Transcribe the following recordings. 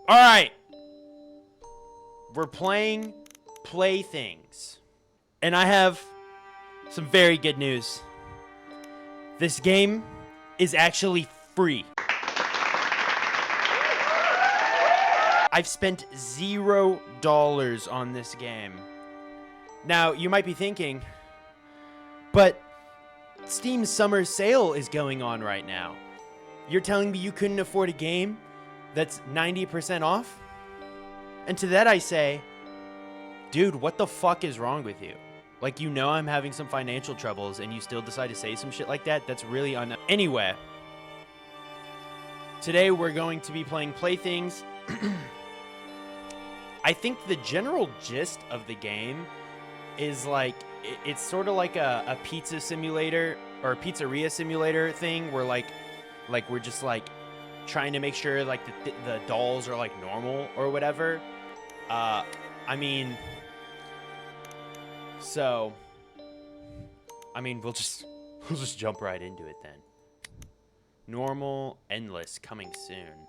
Alright. We're playing Playthings. And I have some very good news. This game is actually free. I've spent $0 on this game. Now, you might be thinking, but Steam's summer sale is going on right now. You're telling me you couldn't afford a game that's 90% off? And to that I say, dude, what the fuck is wrong with you? Like, you know I'm having some financial troubles and you still decide to say some shit like that? That's really Anyway, today we're going to be playing Playthings. I think the general gist of the game is like, it's sort of like a pizza simulator or a pizzeria simulator thing where like we're just like trying to make sure like the dolls are like normal or whatever. I mean, we'll just jump right into it then. Normal, endless, coming soon.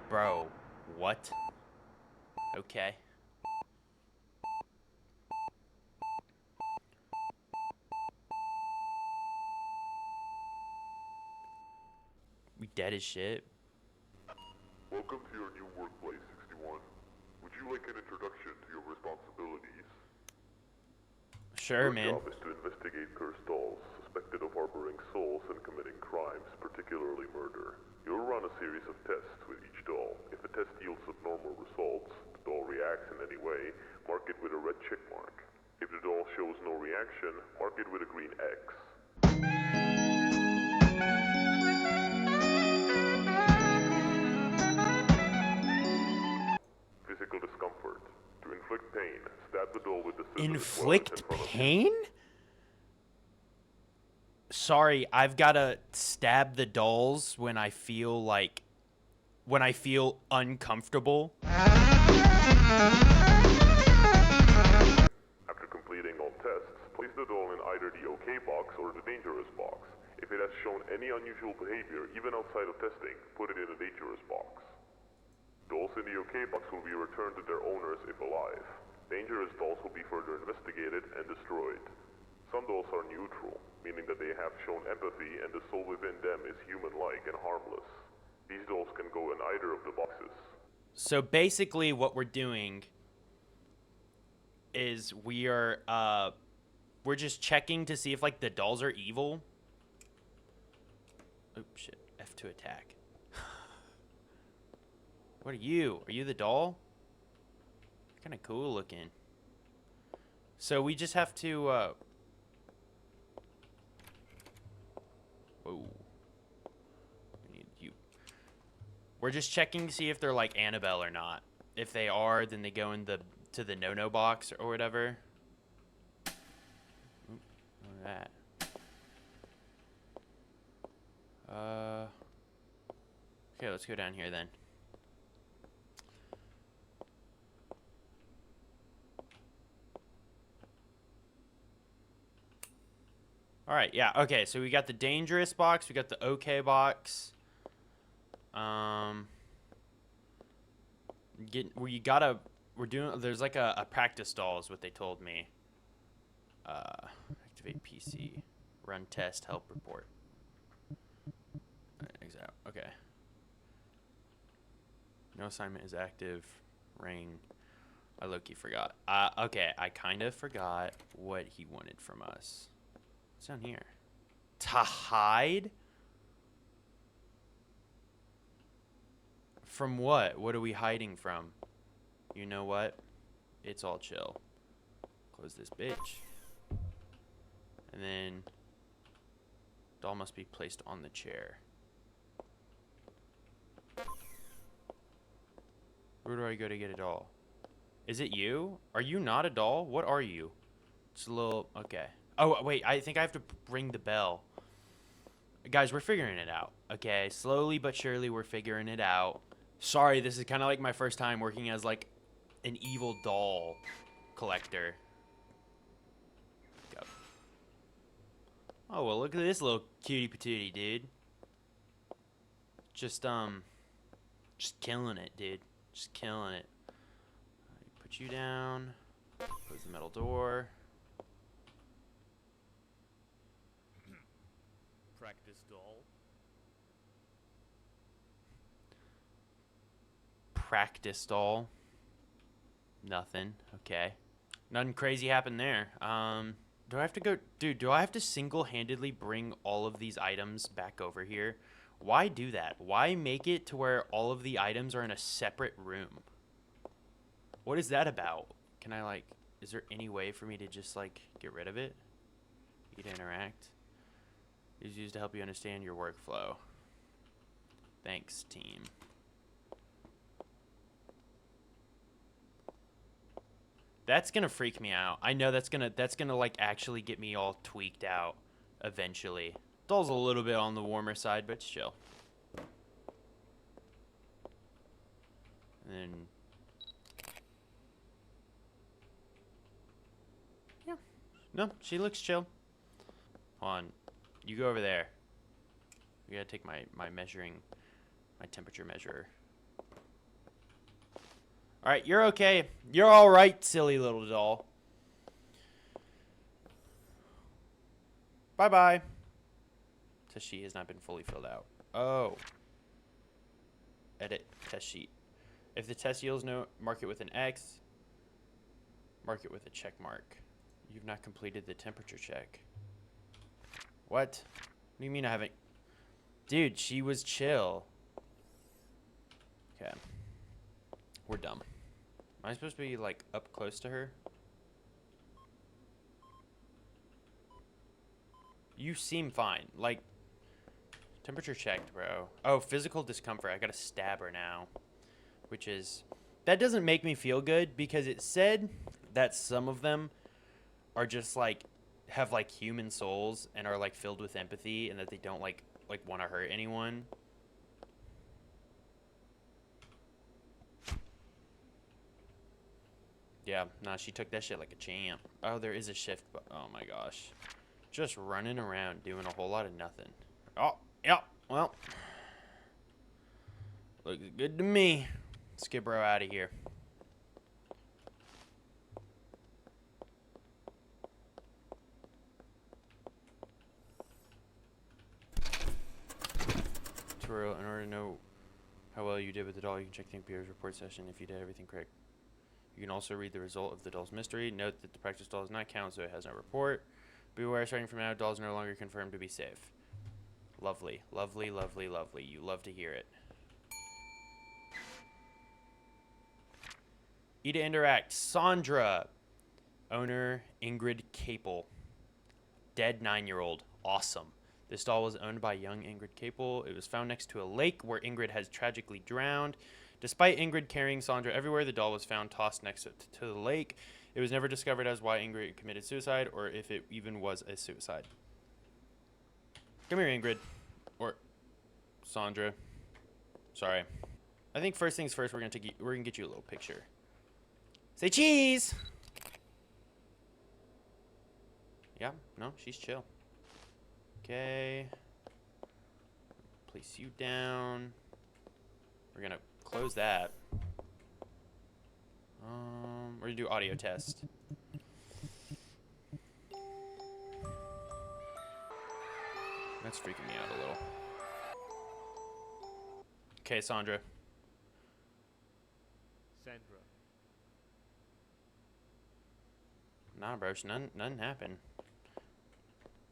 Bro, what? Okay. We dead as shit. Welcome to your new workplace, 61. Would you like an introduction to your responsibilities? Sure, Your man. job is to investigate cursed dolls suspected of harboring souls and committing crimes, particularly murder. You'll run a series of tests with each doll. If a test yields abnormal results, the doll reacts in any way, mark it with a red check mark. If the doll shows no reaction, mark it with a green X. Physical discomfort. To inflict pain, stab the doll with the scissors while it's in Inflict front of you. pain? Sorry, I've gotta stab the dolls when I feel uncomfortable. After completing all tests, place the doll in either the OK box or the dangerous box. If it has shown any unusual behavior, even outside of testing, put it in the dangerous box. Dolls in the OK box will be returned to their owners if alive. Dangerous dolls will be further investigated and destroyed. Some dolls are neutral, meaning that they have shown empathy and the soul within them is human-like and harmless. These dolls can go in either of the boxes. So basically what we're doing is we're just checking to see if like the dolls are evil. Oh shit, F to attack. What are you? Are you the doll? Kind of cool looking. So we just have to whoa. We need you. We're just checking to see if they're like Annabelle or not. If they are, then they go in to the no-no box or whatever. Oop, look at that. Okay, let's go down here then. All right, yeah, okay, so we got the dangerous box, we got the okay box. There's like a practice doll is what they told me. Activate PC, run test, help report. Exit, okay. No assignment is active, ring. I low-key forgot. Okay, I kind of forgot what he wanted from us. What's down here? To hide? From what? What are we hiding from? You know what? It's all chill. Close this bitch. And then doll must be placed on the chair. Where do I go to get a doll? Is it you? Are you not a doll? What are you? It's a little... Okay. Oh, wait. I think I have to ring the bell. Guys, we're figuring it out. Okay, slowly but surely we're figuring it out. Sorry, this is kind of like my first time working as like an evil doll collector. Go. Oh, well, look at this little cutie patootie, dude. Just killing it, dude. Just killing it. Put you down. Close the metal door. Practice doll. Practice doll. Nothing. Okay. Nothing crazy happened there. Do I have to go... Dude, do I have to single-handedly bring all of these items back over here? Why do that? Why make it to where all of the items are in a separate room? What is that about? Can I, like... Is there any way for me to just, like, get rid of it? You to interact. It is used to help you understand your workflow. Thanks, team. That's gonna freak me out. I know that's gonna like actually get me all tweaked out eventually. Doll's a little bit on the warmer side, but chill. And then yeah. No, she looks chill. Hold on. You go over there. We gotta take my temperature measurer. Alright, you're okay. You're alright, silly little doll. Bye-bye. Test sheet has not been fully filled out. Oh. Edit test sheet. If the test yields no, mark it with an X. Mark it with a check mark. You've not completed the temperature check. What? What do you mean I haven't? Dude, she was chill. Okay. We're dumb. Am I supposed to be, like, up close to her? You seem fine. Like, temperature checked, bro. Oh, physical discomfort. I gotta stab her now. Which is... That doesn't make me feel good because it said that some of them are just, like, have, like, human souls and are, like, filled with empathy and that they don't, like want to hurt anyone. Yeah, nah, she took that shit like a champ. Oh, there is a shift, but oh my gosh. Just running around doing a whole lot of nothing. Oh, yeah, well. Looks good to me. Let's get bro out of here. Tutorial, in order to know how well you did with the doll, you can check the computer's report session if you did everything correct. You can also read the result of the doll's mystery. Note that the practice doll does not count, so it has no report. Be aware, starting from now, doll is no longer confirmed to be safe. Lovely, lovely, lovely, lovely. You love to hear it. E to interact. Sandra. Owner, Ingrid Capel. Dead 9-year-old. Awesome. This doll was owned by young Ingrid Capel. It was found next to a lake where Ingrid has tragically drowned. Despite Ingrid carrying Sandra everywhere, the doll was found tossed next to the lake. It was never discovered as why Ingrid committed suicide or if it even was a suicide. Come here, Ingrid. Or Sandra. Sorry. I think first things first, we're gonna get you a little picture. Say cheese! Yeah, no, she's chill. Okay. Place you down. We're gonna close that. We're gonna do audio test. That's freaking me out a little. Okay, Sandra. Sandra. Nah, bro, nothing happened.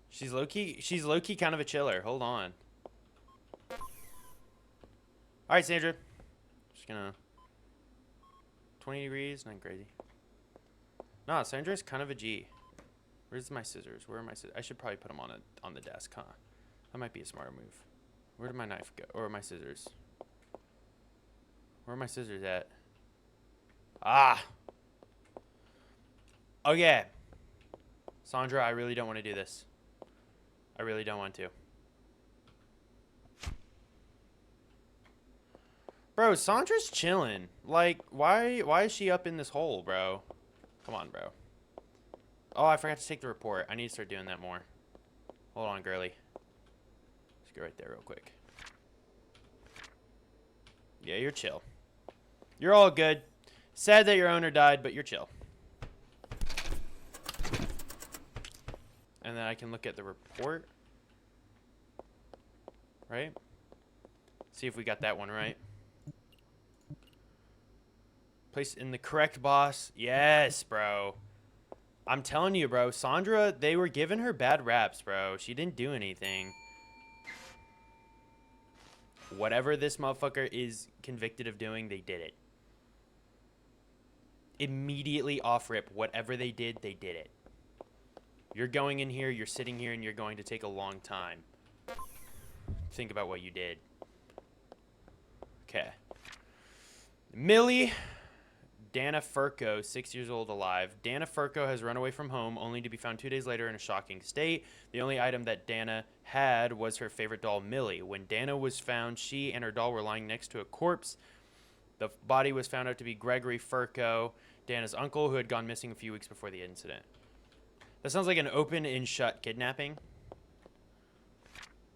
She's low-key kind of a chiller. Hold on. Alright, Sandra. Just gonna 20 degrees, nothing crazy. Nah, Sandra's kind of a G. Where's my scissors? Where are my scissors? I should probably put them on the desk, huh? That might be a smarter move. Where did my knife go? Or my scissors? Where are my scissors at? Ah! Okay. Sandra, I really don't want to do this. I really don't want to. Bro, Sandra's chilling. Like, why is she up in this hole, bro? Come on, bro. Oh, I forgot to take the report. I need to start doing that more. Hold on, girly. Let's go right there real quick. Yeah, you're chill. You're all good. Sad that your owner died, but you're chill. And then I can look at the report. Right? See if we got that one right. Place in the correct boss. Yes, bro. I'm telling you, bro. Sandra, they were giving her bad raps, bro. She didn't do anything. Whatever this motherfucker is convicted of doing, they did it. Immediately off rip, whatever they did it. You're going in here, you're sitting here, and you're going to take a long time. Think about what you did. Okay. Millie Dana Furco, 6 years old, alive. Dana Furco has run away from home, only to be found 2 days later in a shocking state. The only item that Dana had was her favorite doll, Millie. When Dana was found, she and her doll were lying next to a corpse. The body was found out to be Gregory Furco, Dana's uncle, who had gone missing a few weeks before the incident. That sounds like an open and shut kidnapping.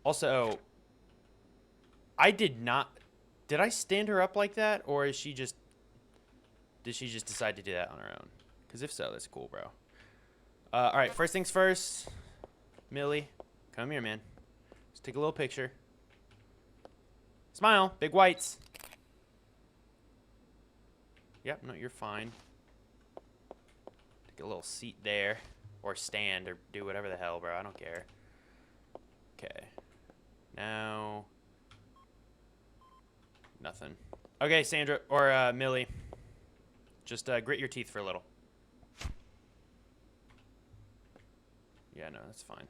Also, I did not... Did I stand her up like that, or is she just... Did she just decide to do that on her own? Because if so, that's cool, bro. All right, first things first. Millie, come here, man. Let's take a little picture. Smile, big whites. Yep, no, you're fine. Take a little seat there. Or stand, or do whatever the hell, bro. I don't care. Okay. Now... Nothing. Okay, Sandra, or Millie. Just grit your teeth for a little. Yeah, no, that's fine.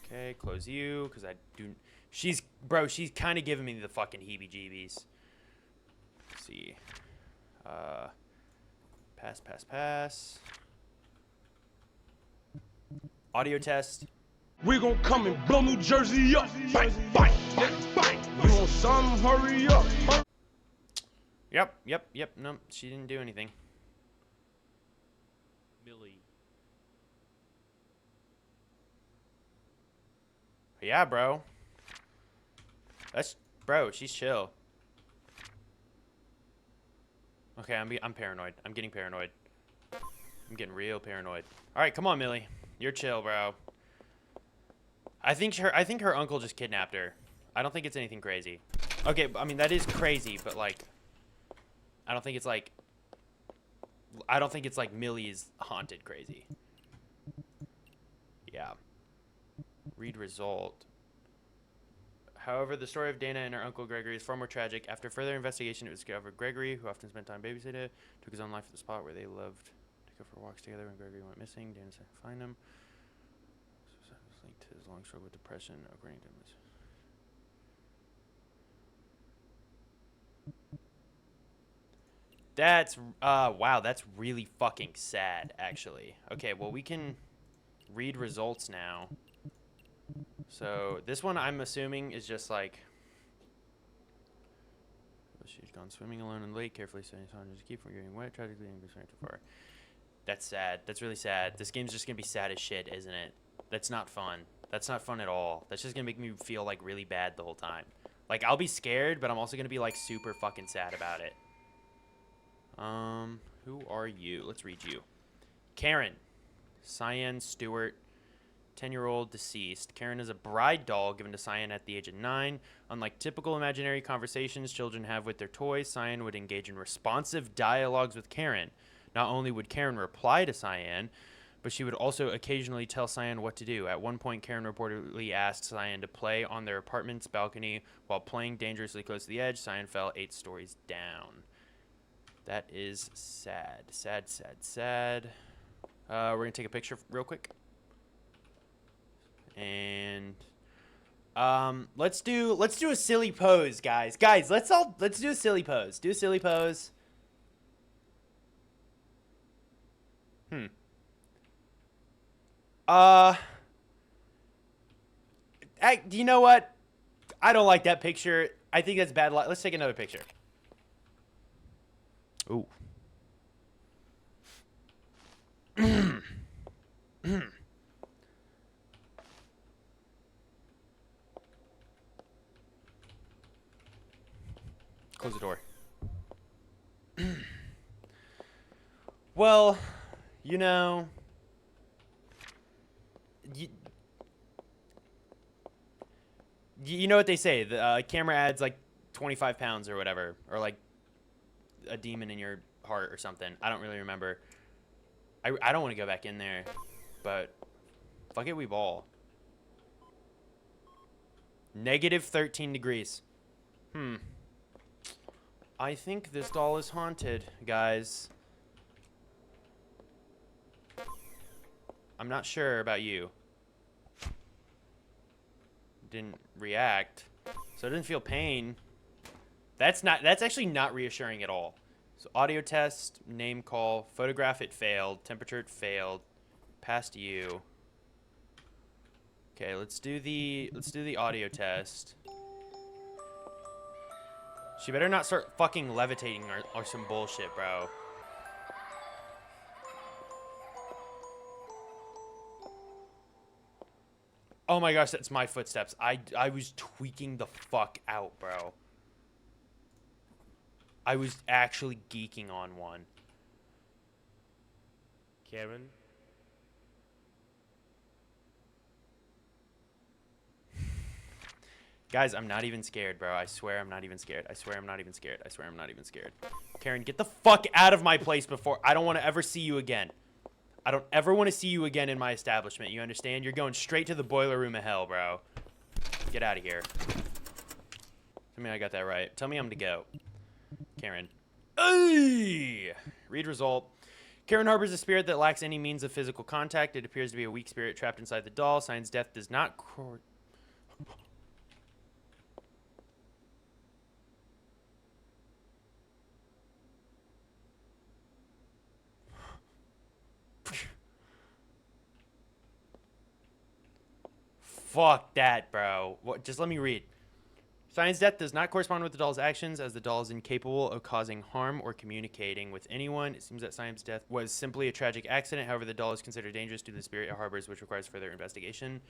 Okay, close you, because I do... She's... Bro, she's kind of giving me the fucking heebie-jeebies. Let's see. Pass, pass, pass. Audio test. We gon' come and blow New Jersey up. Bang, bang, bang. You want some? Hurry up. Yep. No, she didn't do anything. Millie. Yeah, bro. Bro, she's chill. Okay, I'm paranoid. I'm getting paranoid. I'm getting real paranoid. All right, come on, Millie. You're chill, bro. I think her uncle just kidnapped her. I don't think it's anything crazy. Okay, I mean that is crazy, but like I don't think it's like Millie's haunted crazy. Yeah. Read result. However, the story of Dana and her uncle Gregory is far more tragic. After further investigation, it was discovered Gregory, who often spent time babysitting, took his own life at the spot where they loved to go for walks together when Gregory went missing. Dana said find him. Suicide was linked to his long struggle with depression, according to him. That's, wow, that's really fucking sad, actually. Okay, well, we can read results now. So, this one I'm assuming is just like... She's gone swimming alone in the lake, carefully setting his to keep from getting wet, tragically and too far. That's sad. That's really sad. This game's just gonna be sad as shit, isn't it? That's not fun. That's not fun at all. That's just gonna make me feel, like, really bad the whole time. Like, I'll be scared, but I'm also gonna be, like, super fucking sad about it. Who are you? Let's read you. Karen. Cyan Stewart. 10-year-old deceased. Karen is a bride doll given to Cyan at the age of 9. Unlike typical imaginary conversations children have with their toys, Cyan would engage in responsive dialogues with Karen. Not only would Karen reply to Cyan, but she would also occasionally tell Cyan what to do. At one point, Karen reportedly asked Cyan to play on their apartment's balcony while playing dangerously close to the edge. Cyan fell 8 stories down. That is sad. Sad, sad, sad. We're going to take a picture real quick. And let's do a silly pose, guys. Guys, let's do a silly pose. Do a silly pose. You know what? I don't like that picture. I think that's bad luck. Let's take another picture. Ooh. Close the door. Well, you know, you know what they say, the camera adds like 25 pounds or whatever, or like a demon in your heart or something. I don't really remember. I don't want to go back in there, but fuck it, we ball. Negative 13 degrees. I think this doll is haunted, guys. I'm not sure about you. Didn't react, so I didn't feel pain. That's actually not reassuring at all. So audio test, name call, photograph it failed, temperature it failed, past you. Okay, let's do the audio test. She better not start fucking levitating or some bullshit, bro. Oh my gosh, that's my footsteps. I was tweaking the fuck out, bro. I was actually geeking on one. Karen? Guys, I'm not even scared, bro. I swear I'm not even scared. I swear I'm not even scared. I swear I'm not even scared. Karen, get the fuck out of my place before. I don't want to ever see you again. I don't ever want to see you again in my establishment. You understand? You're going straight to the boiler room of hell, bro. Get out of here. Tell me I got that right. Tell me I'm to go. Karen. Ay! Read result. Karen harbors a spirit that lacks any means of physical contact. It appears to be a weak spirit trapped inside the doll. Sign's death does not... Fuck that, bro. What? Just let me read. Sign's death does not correspond with the doll's actions, as the doll is incapable of causing harm or communicating with anyone. It seems that Sign's death was simply a tragic accident. However, the doll is considered dangerous due to the spirit it harbors, which requires further investigation.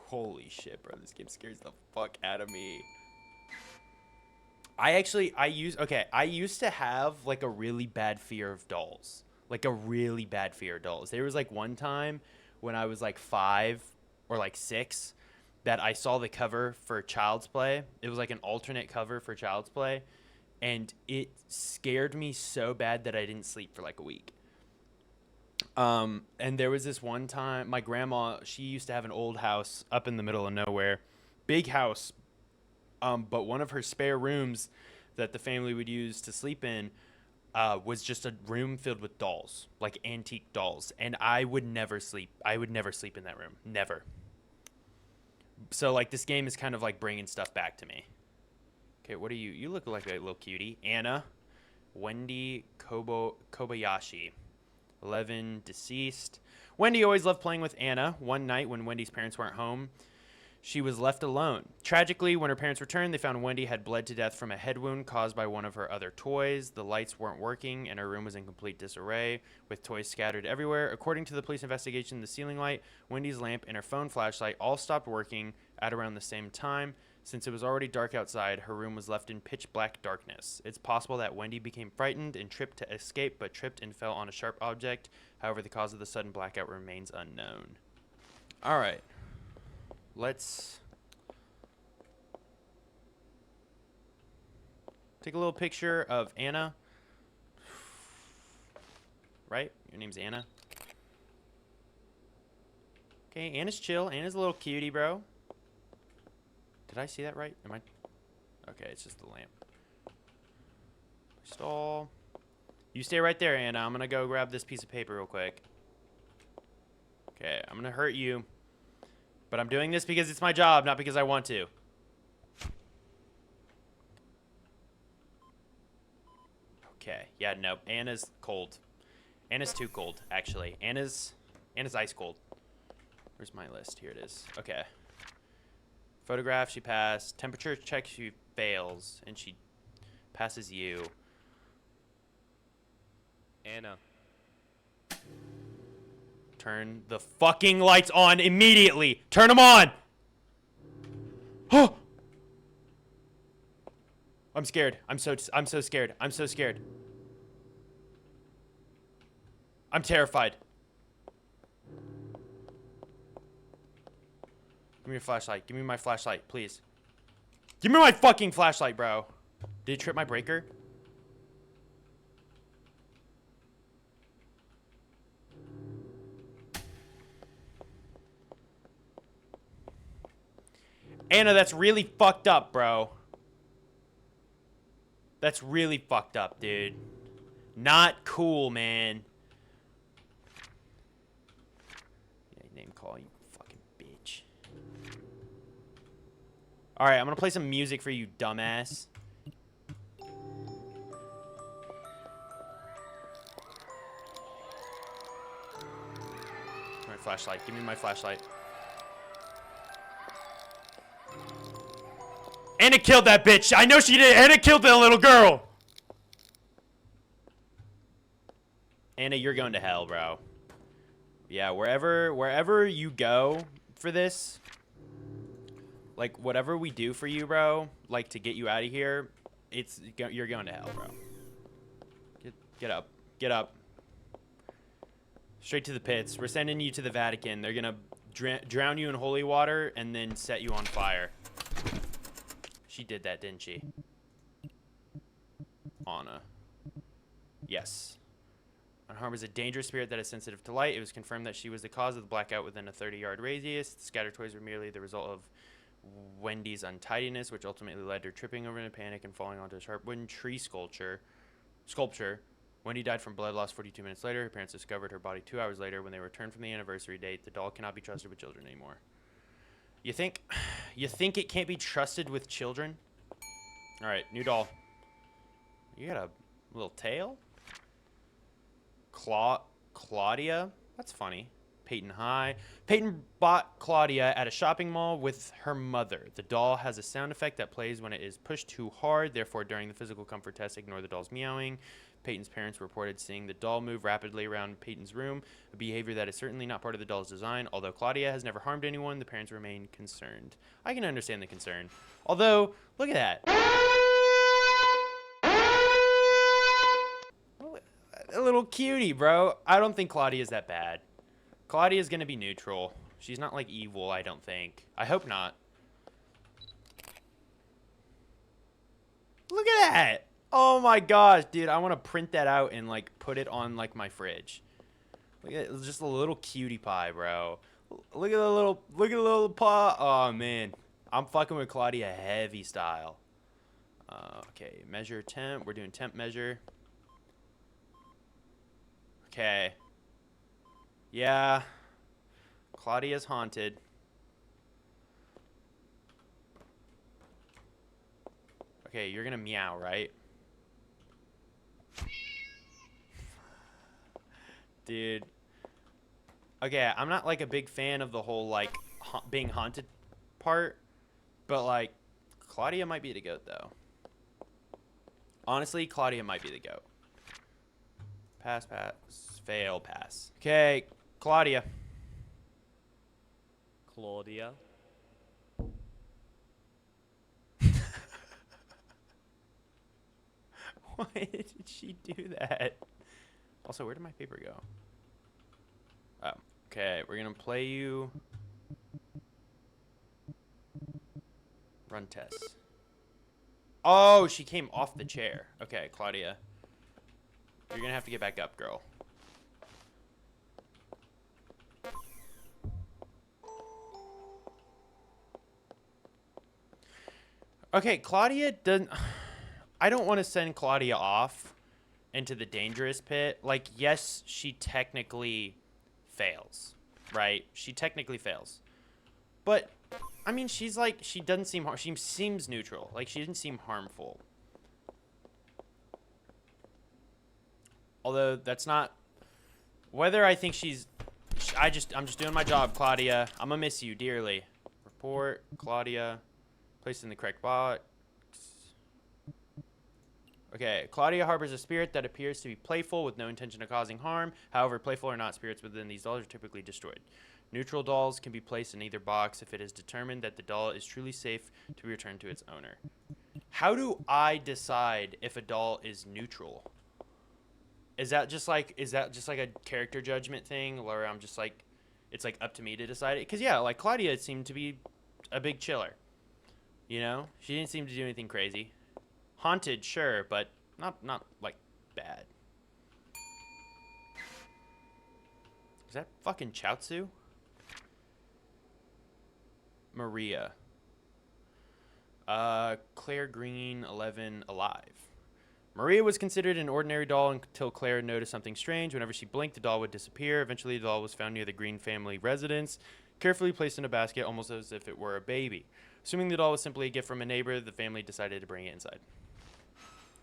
Holy shit, bro. This game scares the fuck out of me. I used to have like a really bad fear of dolls. Like a really bad fear of dolls. There was like one time when I was like 5 or like 6 that I saw the cover for Child's Play. It was like an alternate cover for Child's Play, and it scared me so bad that I didn't sleep for like a week. And there was this one time, my grandma, she used to have an old house up in the middle of nowhere, big house, but one of her spare rooms that the family would use to sleep in was just a room filled with dolls, like antique dolls. And I would never sleep. I would never sleep in that room. Never. So, like, this game is kind of, like, bringing stuff back to me. Okay, what are you? You look like a little cutie. Anna. Wendy Kobayashi. 11, deceased. Wendy always loved playing with Anna. One night when Wendy's parents weren't home, she was left alone. Tragically, when her parents returned, they found Wendy had bled to death from a head wound caused by one of her other toys. The lights weren't working, and her room was in complete disarray, with toys scattered everywhere. According to the police investigation, the ceiling light, Wendy's lamp, and her phone flashlight all stopped working at around the same time. Since it was already dark outside, her room was left in pitch black darkness. It's possible that Wendy became frightened and tripped to escape, but tripped and fell on a sharp object. However, the cause of the sudden blackout remains unknown. All right. Let's take a little picture of Anna. Right? Your name's Anna. Okay, Anna's chill. Anna's a little cutie, bro. Did I see that right? Am I? Okay, it's just the lamp. Stall. You stay right there, Anna. I'm gonna go grab this piece of paper real quick. Okay, I'm gonna hurt you. But I'm doing this because it's my job, not because I want to. Okay. Yeah, no. Anna's cold. Anna's too cold, actually. Anna's ice cold. Where's my list? Here it is. Okay. Photograph, she passed. Temperature check, she fails. And she passes you. Anna. Turn the fucking lights on immediately. Turn them on. Oh. I'm scared. I'm so scared. I'm so scared. I'm terrified. Give me your flashlight. Give me my flashlight, please. Give me my fucking flashlight, bro. Did it trip my breaker? Anna, that's really fucked up, bro. That's really fucked up, dude. Not cool, man. Yeah, name call, you fucking bitch. Alright, I'm gonna play some music for you, dumbass. My flashlight. Give me my flashlight. Anna killed that bitch. I know she did. Anna killed that little girl. Anna, you're going to hell, bro. Yeah, wherever you go for this, like whatever we do for you, bro, like to get you out of here, you're going to hell, bro. Get up. Get up. Straight to the pits. We're sending you to the Vatican. They're gonna drown you in holy water and then set you on fire. She did that, didn't she? Anna. Yes. Unharmed is a dangerous spirit that is sensitive to light. It was confirmed that she was the cause of the blackout within a 30-yard radius. The scattered toys were merely the result of Wendy's untidiness, which ultimately led to her tripping over in a panic and falling onto a sharp wooden tree sculpture. Wendy died from blood loss 42 minutes later. Her parents discovered her body 2 hours later when they returned from the anniversary date. The doll cannot be trusted with children anymore. You think it can't be trusted with children? All right, new doll. You got a little tail? Claudia? That's funny. Peyton High. Peyton bought Claudia at a shopping mall with her mother. The doll has a sound effect that plays when it is pushed too hard. Therefore, during the physical comfort test, ignore the doll's meowing. Peyton's parents reported seeing the doll move rapidly around Peyton's room, a behavior that is certainly not part of the doll's design. Although Claudia has never harmed anyone, the parents remain concerned. I can understand the concern. Although, look at that. A little cutie, bro. I don't think Claudia's that bad. Claudia's gonna be neutral. She's not like evil, I don't think. I hope not. Look at that. Oh my gosh, dude. I want to print that out and like put it on like my fridge. Look at it. It's just a little cutie pie, bro. Look at the little paw. Oh man. I'm fucking with Claudia heavy style. Okay, measure temp. We're doing temp measure. Okay. Yeah. Claudia's haunted. Okay, you're gonna meow, right? Dude. Okay, I'm not like a big fan of the whole like being haunted part, but like Claudia might be the goat though. Honestly, Claudia might be the goat. Pass, pass, fail, pass. Okay, Claudia. Claudia. Why did she do that? Also, where did my paper go? Oh, okay, we're gonna play you. Run test. Oh, she came off the chair. Okay, Claudia. You're gonna have to get back up, girl. Okay, Claudia doesn't... I don't want to send Claudia off into the dangerous pit. Like, yes, she technically fails, right? She technically fails. But, I mean, she's like, she doesn't seem, she seems neutral. Like, she didn't seem harmful. Although, that's not, whether I think she's, I'm just doing my job, Claudia. I'm gonna miss you dearly. Report, Claudia, placed in the correct box. Okay, Claudia harbors a spirit that appears to be playful with no intention of causing harm. However, playful or not, spirits within these dolls are typically destroyed. Neutral dolls can be placed in either box if it is determined that the doll is truly safe to be returned to its owner. How do I decide if a doll is neutral? Is that just like a character judgment thing where I'm just like, it's like up to me to decide it? Because yeah, like Claudia seemed to be a big chiller. You know, she didn't seem to do anything crazy. Haunted, sure, but not like bad. Is that fucking Chaozu? Maria. Claire Green, 11, alive. Maria was considered an ordinary doll until Claire noticed something strange. Whenever she blinked, the doll would disappear. Eventually, the doll was found near the Green family residence, carefully placed in a basket, almost as if it were a baby. Assuming the doll was simply a gift from a neighbor, the family decided to bring it inside.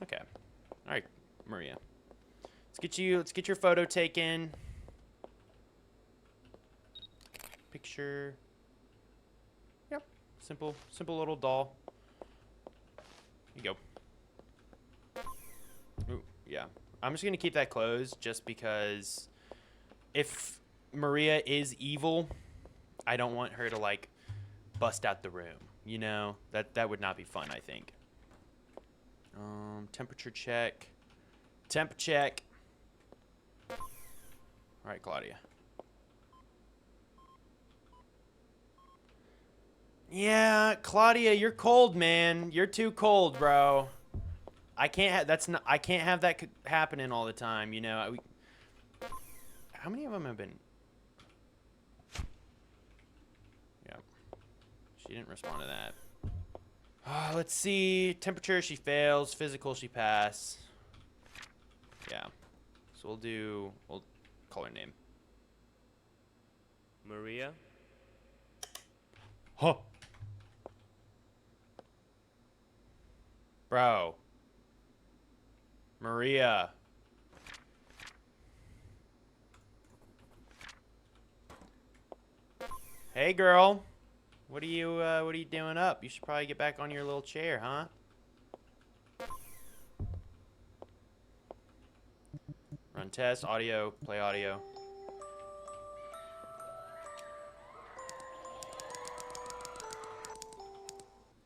Okay. All right, Maria. Let's get your photo taken. Picture. Yep. Simple little doll. Here you go. Ooh, yeah. I'm just going to keep that closed just because if Maria is evil, I don't want her to, like, bust out the room. You know? That would not be fun, I think. Temperature check. Temp check. All right, Claudia. Yeah, Claudia, you're cold, man. You're too cold, bro. I can't have that happening all the time, you know. How many of them have been? Yeah. She didn't respond to that. Let's see. Temperature, she fails. Physical, she pass. Yeah. So we'll call her name. Maria? Huh. Bro. Maria. Hey, girl. What are you doing up? You should probably get back on your little chair, huh? Run test, audio, play audio.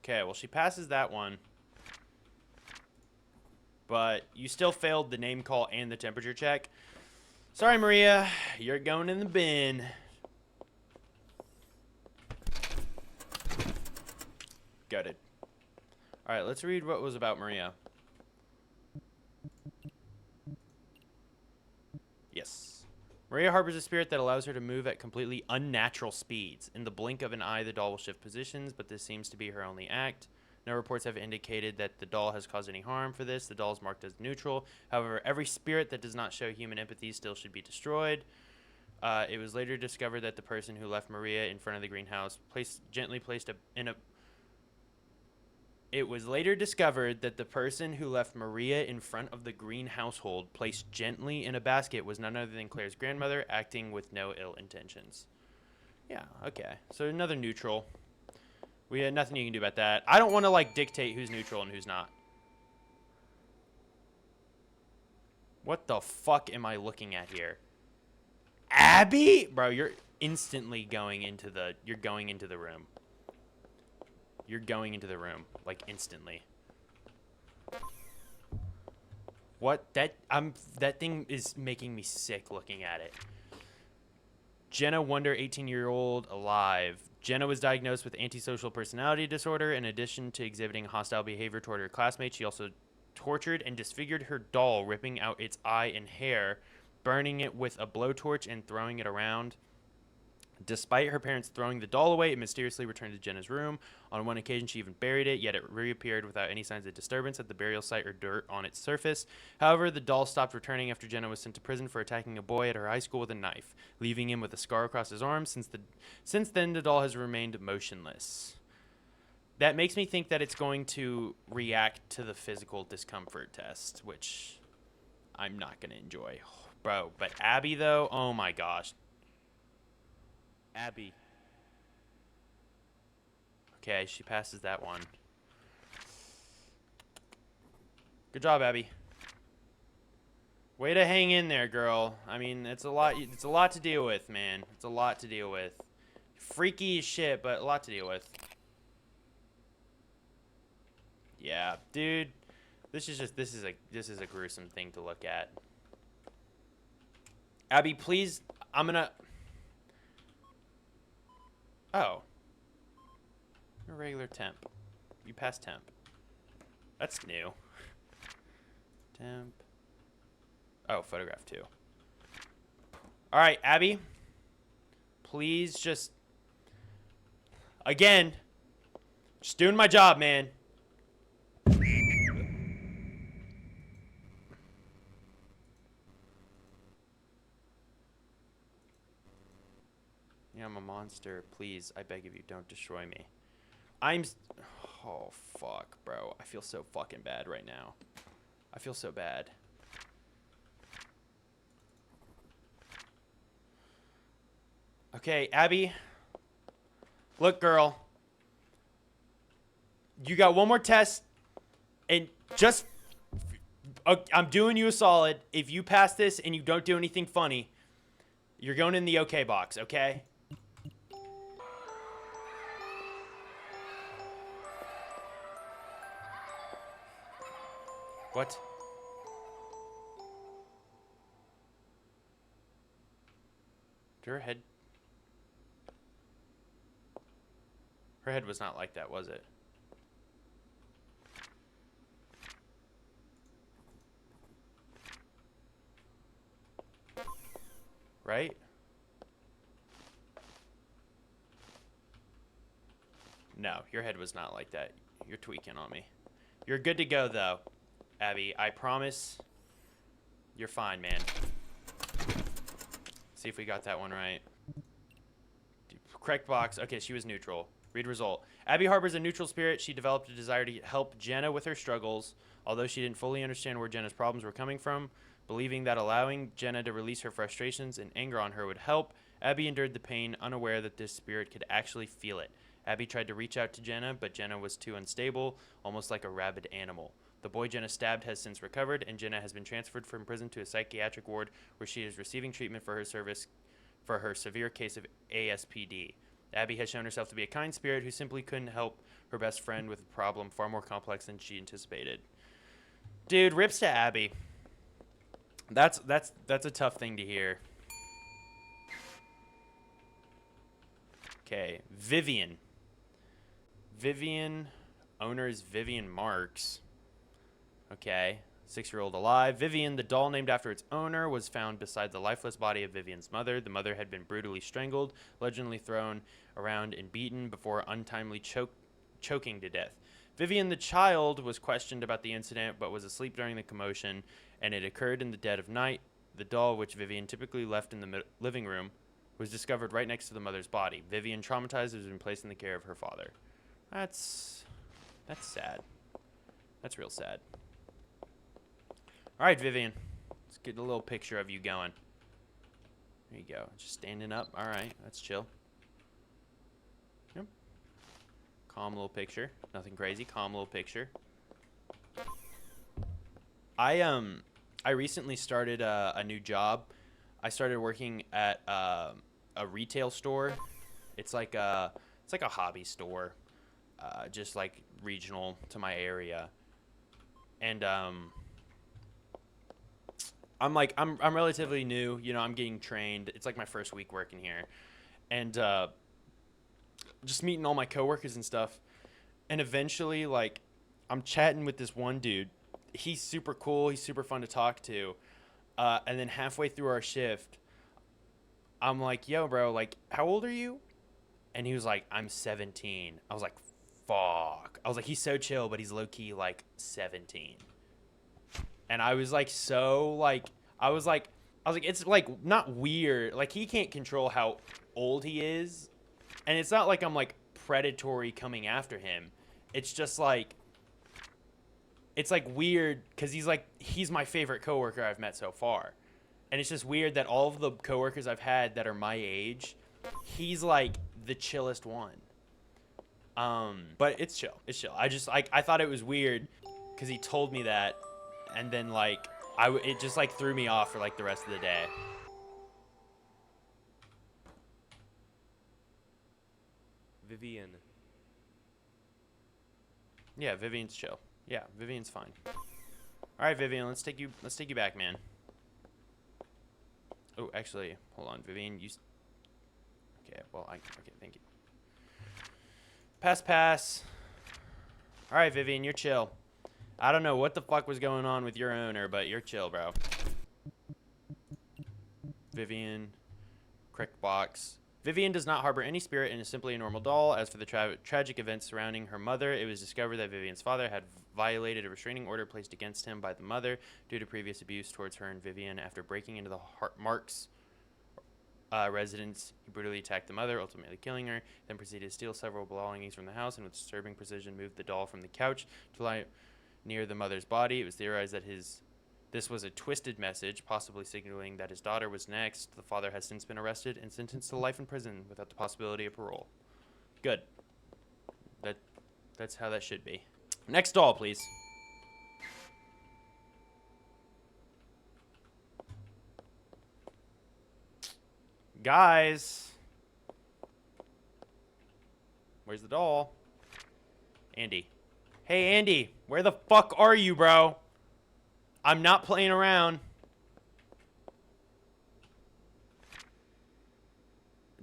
Okay, well, she passes that one. But you still failed the name call and the temperature check. Sorry, Maria. You're going in the bin. Gutted. All right, let's read what was about Maria. Yes. Maria harbors a spirit that allows her to move at completely unnatural speeds. In the blink of an eye, the doll will shift positions, but this seems to be her only act. No reports have indicated that the doll has caused any harm for this. The doll is marked as neutral. However, every spirit that does not show human empathy still should be destroyed. It was later discovered that the person who left Maria in front of the greenhouse It was later discovered that the person who left Maria in front of the green household placed gently in a basket was none other than Claire's grandmother, acting with no ill intentions. Yeah, okay. So another neutral. We had nothing you can do about that. I don't want to, like, dictate who's neutral and who's not. What the fuck am I looking at here? Abby? Bro, you're instantly going into the room. You're going into the room, like, instantly. What? That thing is making me sick looking at it. Jenna Wonder, 18-year-old, alive. Jenna was diagnosed with antisocial personality disorder. In addition to exhibiting hostile behavior toward her classmates, she also tortured and disfigured her doll, ripping out its eye and hair, burning it with a blowtorch, and throwing it around. Despite her parents throwing the doll away, it mysteriously returned to Jenna's room. On one occasion, she even buried it, yet it reappeared without any signs of disturbance at the burial site or dirt on its surface. However, the doll stopped returning after Jenna was sent to prison for attacking a boy at her high school with a knife, leaving him with a scar across his arm. Since then, the doll has remained motionless. That makes me think that it's going to react to the physical discomfort test, which I'm not going to enjoy. Bro, but Abby, though, oh my gosh. Abby. Okay, she passes that one. Good job, Abby. Way to hang in there, girl. I mean, it's a lot to deal with, man. It's a lot to deal with. Freaky as shit, but a lot to deal with. Yeah, dude. This is a gruesome thing to look at. Abby, please. I'm gonna. Oh. You're a regular temp. You passed temp. That's new. Temp. Oh, photograph too. All right, Abby. Please just. Again. Just doing my job, man. Yeah, I'm a monster. Please, I beg of you, don't destroy me. Oh, fuck, bro. I feel so fucking bad right now. I feel so bad. Okay, Abby. Look, girl. You got one more test. And just... I'm doing you a solid. If you pass this and you don't do anything funny, you're going in the okay box, okay? What? Did her head... Her head was not like that, was it? Right? No, your head was not like that. You're tweaking on me. You're good to go, though, Abby. I promise you're fine, man. See if we got that one right. Correct box. Okay, she was neutral. Read result. Abby harbors a neutral spirit. She developed a desire to help Jenna with her struggles, although she didn't fully understand where Jenna's problems were coming from. Believing that allowing Jenna to release her frustrations and anger on her would help, Abby endured the pain, unaware that this spirit could actually feel it. Abby tried to reach out to Jenna, but Jenna was too unstable, almost like a rabid animal. The boy Jenna stabbed has since recovered, and Jenna has been transferred from prison to a psychiatric ward where she is receiving treatment for her severe case of ASPD. Abby has shown herself to be a kind spirit who simply couldn't help her best friend with a problem far more complex than she anticipated. Dude, rips to Abby. That's a tough thing to hear. Okay, Vivian. Vivian, owner is Vivian Marks. Okay, 6-year-old alive. Vivian, the doll named after its owner, was found beside the lifeless body of Vivian's mother. The mother had been brutally strangled, allegedly thrown around and beaten before untimely choking to death. Vivian, the child, was questioned about the incident but was asleep during the commotion, and it occurred in the dead of night. The doll, which Vivian typically left in the living room, was discovered right next to the mother's body. Vivian, traumatized, has been placed in the care of her father. That's sad. That's real sad. All right, Vivian. Let's get a little picture of you going. There you go. Just standing up. All right. That's chill. Yep. Calm little picture. Nothing crazy. Calm little picture. I recently started a new job. I started working at a retail store. It's like a hobby store, just like regional to my area. And I'm relatively new. You know, I'm getting trained. It's like my first week working here, and just meeting all my coworkers and stuff. And eventually, like, I'm chatting with this one dude. He's super cool. He's super fun to talk to. And then halfway through our shift, I'm like, yo, bro, like, how old are you? And he was like, I'm 17. I was like, fuck. I was like, he's so chill, but he's low-key, like, 17. And I was like, I was like, it's like not weird. Like, he can't control how old he is. And it's not like I'm like predatory coming after him. It's just like, it's like weird because he's my favorite coworker I've met so far. And it's just weird that all of the coworkers I've had that are my age, he's like the chillest one. But it's chill. It's chill. I thought it was weird because he told me that. And then, like, it just, like, threw me off for, like, the rest of the day. Vivian. Yeah, Vivian's chill. Yeah, Vivian's fine. All right, Vivian, let's take you back, man. Oh, actually, hold on, Vivian. Okay, well, okay, thank you. Pass. All right, Vivian, you're chill. I don't know what the fuck was going on with your owner, but you're chill, bro. Vivian, correct box. Vivian does not harbor any spirit and is simply a normal doll. As for the tragic events surrounding her mother, it was discovered that Vivian's father had violated a restraining order placed against him by the mother due to previous abuse towards her and Vivian. After breaking into the Marks residence, he brutally attacked the mother, ultimately killing her, then proceeded to steal several belongings from the house and with disturbing precision moved the doll from the couch to lie near the mother's body. It was theorized that this was a twisted message, possibly signaling that his daughter was next. The father has since been arrested and sentenced to life in prison without the possibility of parole. Good. That's how that should be. Next doll, please. Guys. Where's the doll? Andy. Hey, Andy. Where the fuck are you, bro? I'm not playing around.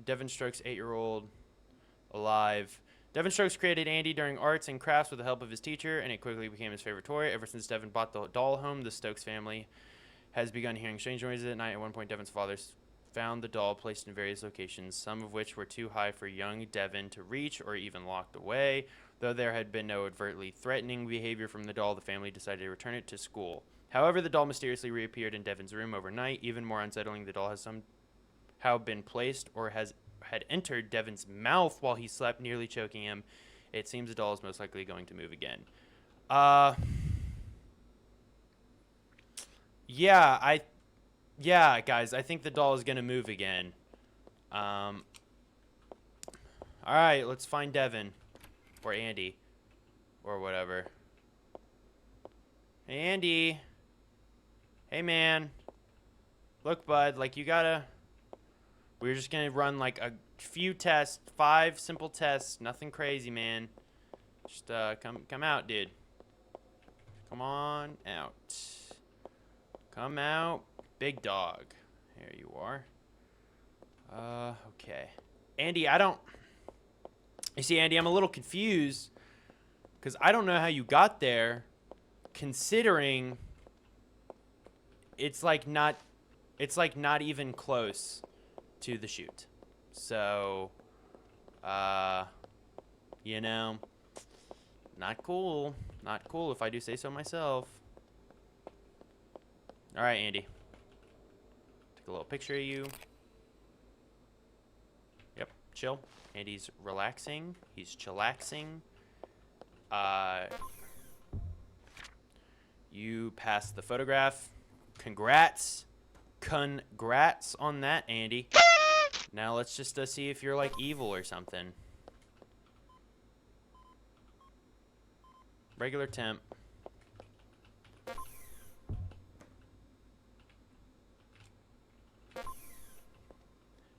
Devin Strokes, 8-year-old, alive. Devin Strokes created Andy during arts and crafts with the help of his teacher, and it quickly became his favorite toy. Ever since Devin bought the doll home, the Stokes family has begun hearing strange noises at night. At one point, Devin's father found the doll placed in various locations, some of which were too high for young Devin to reach or even locked away. Though there had been no overtly threatening behavior from the doll, the family decided to return it to school. However, the doll mysteriously reappeared in Devin's room overnight. Even more unsettling, the doll has somehow been placed or had entered Devin's mouth while he slept, nearly choking him. It seems the doll is most likely going to move again. Yeah, guys, I think the doll is going to move again. All right, let's find Devin or Andy or whatever. Hey, Andy. Hey, man. Look, bud, like you gotta... We're just gonna run like a few tests, 5 simple tests, nothing crazy, man. Just come out, dude. Come on out. Come out, big dog. Here you are. Okay. Andy, you see, Andy, I'm a little confused because I don't know how you got there, considering it's like not even close to the chute. So, you know, not cool. Not cool if I do say so myself. All right, Andy. Take a little picture of you. Yep, chill. Andy's relaxing. He's chillaxing. You passed the photograph. Congrats. Congrats on that, Andy. Now let's just see if you're like evil or something. Regular temp.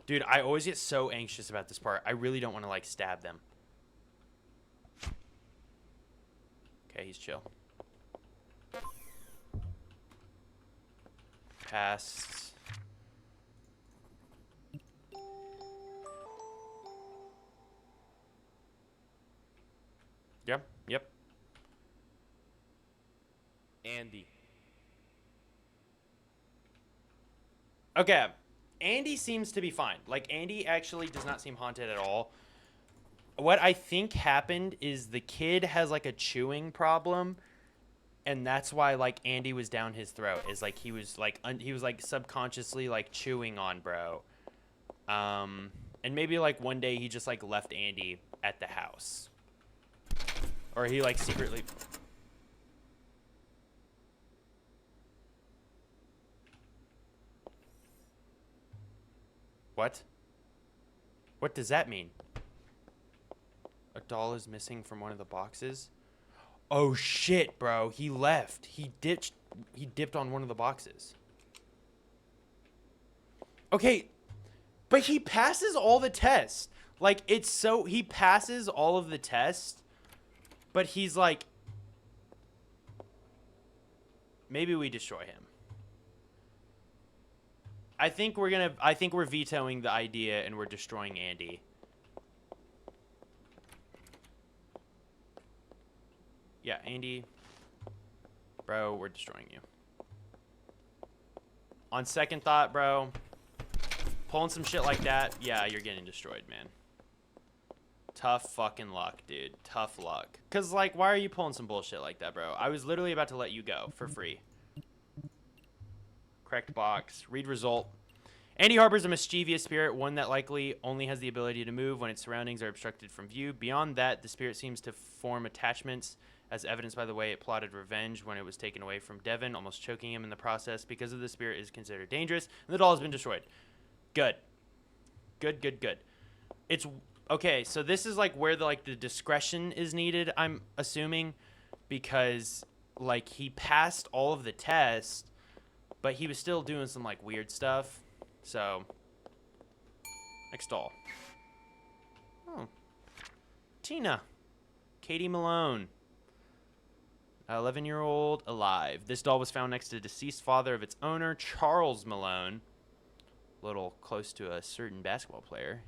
Dude, I always get so anxious about this part. I really don't want to like stab them. Okay, he's chill. Passed. Yep. Andy. Okay. Andy seems to be fine. Like, Andy actually does not seem haunted at all. What I think happened is the kid has, like, a chewing problem, and that's why, like, Andy was down his throat. Is, like, he was, like, subconsciously, like, chewing on bro. And maybe, like, one day he just, like, left Andy at the house. Or he, like, secretly... What? What does that mean? A doll is missing from one of the boxes? Oh shit, bro. He left. He dipped on one of the boxes. Okay, but he passes all the tests. Like, he passes all of the tests, but he's like, Maybe we destroy him. I think we're vetoing the idea and we're destroying Andy. Yeah, Andy. Bro, we're destroying you. On second thought, bro, pulling some shit like that, yeah, you're getting destroyed, man. Tough fucking luck, dude. Tough luck. Because, like, why are you pulling some bullshit like that, bro? I was literally about to let you go for free. Correct box. Read result. Andy harbors a mischievous spirit, one that likely only has the ability to move when its surroundings are obstructed from view. Beyond that, the spirit seems to form attachments, as evidenced by the way it plotted revenge when it was taken away from Devon, almost choking him in the process. Because of the spirit is considered dangerous, and the doll has been destroyed. Good. Good, good, good. It's okay, so this is like where the discretion is needed, I'm assuming, because like he passed all of the tests, but he was still doing some like weird stuff. So next doll. Oh. Tina. Katie Malone. 11-year-old alive. This doll was found next to the deceased father of its owner, Charles Malone. A little close to a certain basketball player.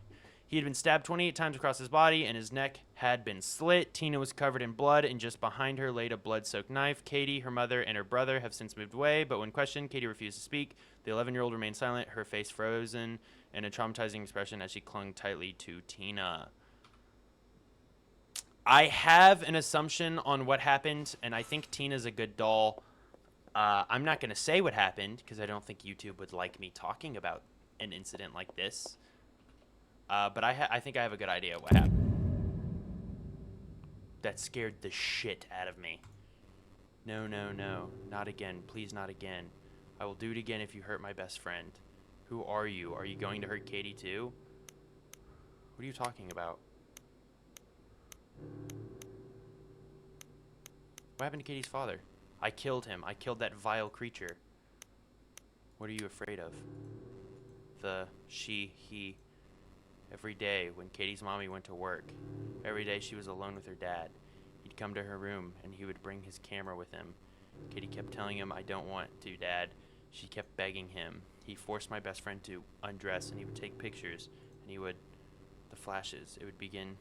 He had been stabbed 28 times across his body, and his neck had been slit. Tina was covered in blood, and just behind her laid a blood-soaked knife. Katie, her mother, and her brother have since moved away, but when questioned, Katie refused to speak. The 11-year-old remained silent, her face frozen, and a traumatizing expression as she clung tightly to Tina. I have an assumption on what happened, and I think Tina's a good doll. I'm not going to say what happened, because I don't think YouTube would like me talking about an incident like this. But I think I have a good idea what happened. That scared the shit out of me. No, no, no. Not again. Please not again. I will do it again if you hurt my best friend. Who are you? Are you going to hurt Katie too? What are you talking about? What happened to Katie's father? I killed him. I killed that vile creature. What are you afraid of? He... Every day when Katie's mommy went to work, every day she was alone with her dad, he'd come to her room and he would bring his camera with him. Katie kept telling him, "I don't want to, Dad." She kept begging him. He forced my best friend to undress and he would take pictures and the flashes, I would begin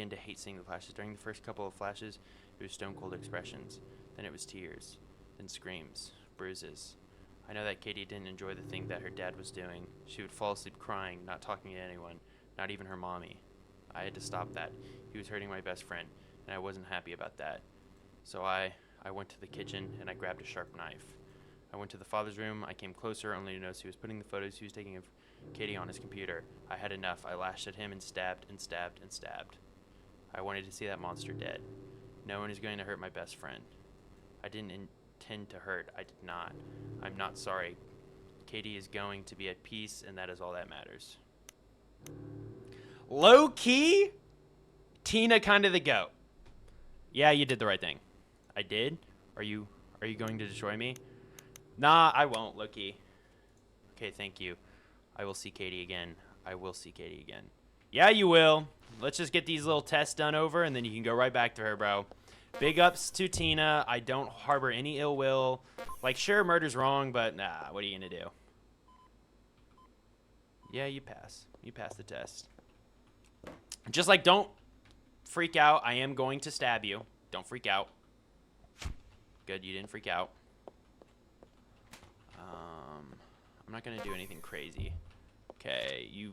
to hate seeing the flashes. During the first couple of flashes, it was stone cold expressions. Then it was tears, then screams, bruises. I know that Katie didn't enjoy the thing that her dad was doing. She would fall asleep crying, not talking to anyone, not even her mommy. I had to stop that. He was hurting my best friend, and I wasn't happy about that. So I went to the kitchen, and I grabbed a sharp knife. I went to the father's room. I came closer, only to notice he was putting the photos he was taking of Katie on his computer. I had enough. I lashed at him and stabbed and stabbed and stabbed. I wanted to see that monster dead. No one is going to hurt my best friend. I didn't intend to hurt. I did not. I'm not sorry. Katie is going to be at peace, and that is all that matters. Low key, Tina kind of the goat. Yeah, you did the right thing. I did? Are you going to destroy me? Nah, I won't, low key. Okay, thank you. I will see Katie again. I will see Katie again. Yeah, you will. Let's just get these little tests done over, and then you can go right back to her, bro. Big ups to Tina. I don't harbor any ill will. Like, sure, murder's wrong, but nah, what are you gonna do? Yeah, you pass. You pass the test. Just like, don't freak out. I am going to stab you. Don't freak out. Good, you didn't freak out. I'm not gonna do anything crazy. Okay, you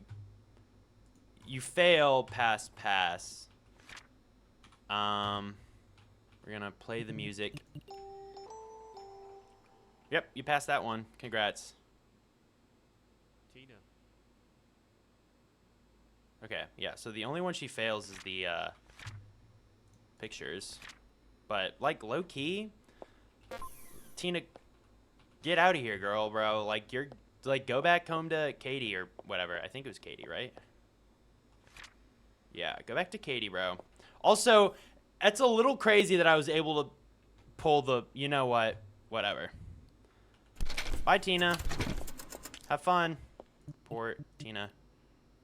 fail, pass. We're gonna play the music. Yep, you passed that one. Congrats. Tina. Okay, yeah, so the only one she fails is the pictures. But, like, low-key, Tina, get out of here, girl, bro. Like, go back home to Katie or whatever. I think it was Katie, right? Yeah, go back to Katie, bro. Also, it's a little crazy that I was able to pull the, you know what, whatever. Bye, Tina. Have fun. Poor Tina.